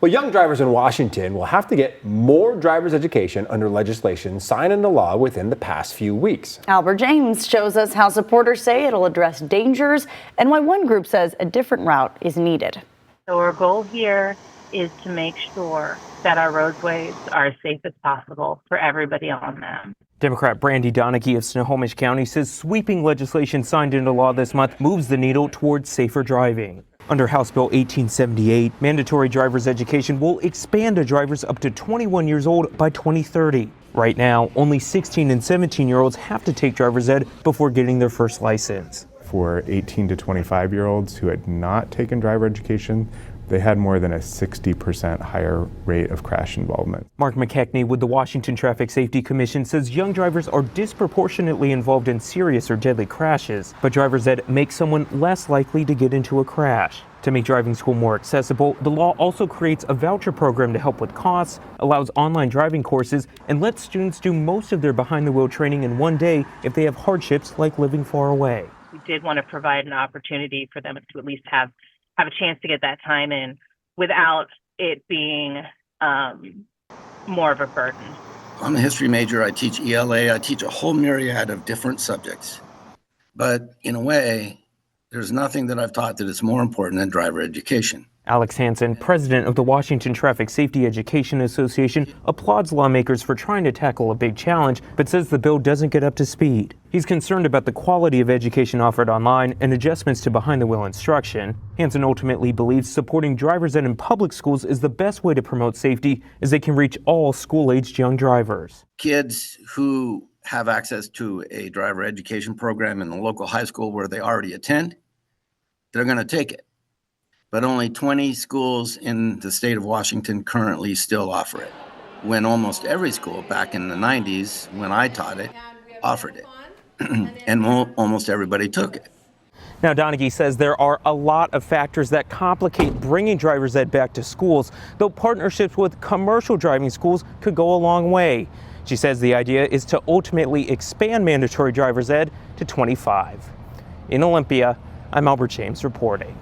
Well, young drivers in Washington will have to get more driver's education under legislation signed into law within the past few weeks. Albert James shows us how supporters say it'll address dangers and why one group says a different route is needed. So our goal here is to make sure that our roadways are as safe as possible for everybody on them. Democrat Brandy Donaghy of Snohomish County says sweeping legislation signed into law this month moves the needle towards safer driving. Under House Bill 1878, mandatory driver's education will expand to drivers up to 21 years old by 2030. Right now, only 16 and 17-year-olds have to take driver's ed before getting their first license. For 18 to 25-year-olds who had not taken driver education, they had more than a 60% higher rate of crash involvement. Mark McKechnie with the Washington Traffic Safety Commission says young drivers are disproportionately involved in serious or deadly crashes, but driver's ed makes someone less likely to get into a crash. To make driving school more accessible, the law also creates a voucher program to help with costs, allows online driving courses, and lets students do most of their behind-the-wheel training in one day if they have hardships like living far away. We did want to provide an opportunity for them to at least have a chance to get that time in without it being more of a burden. I'm a history major. I teach ELA. I teach a whole myriad of different subjects. But in a way, there's nothing that I've taught that is more important than driver education. Alex Hansen, president of the Washington Traffic Safety Education Association, applauds lawmakers for trying to tackle a big challenge, but says the bill doesn't get up to speed. He's concerned about the quality of education offered online and adjustments to behind-the-wheel instruction. Hansen ultimately believes supporting driver's ed in public schools is the best way to promote safety, as they can reach all school-aged young drivers. Kids who have access to a driver education program in the local high school where they already attend, they're going to take it. But only 20 schools in the state of Washington currently still offer it, when almost every school back in the 90s, when I taught it, offered it. And almost everybody took it. Now, Donaghy says there are a lot of factors that complicate bringing driver's ed back to schools, though partnerships with commercial driving schools could go a long way. She says the idea is to ultimately expand mandatory driver's ed to 25. In Olympia, I'm Albert James reporting.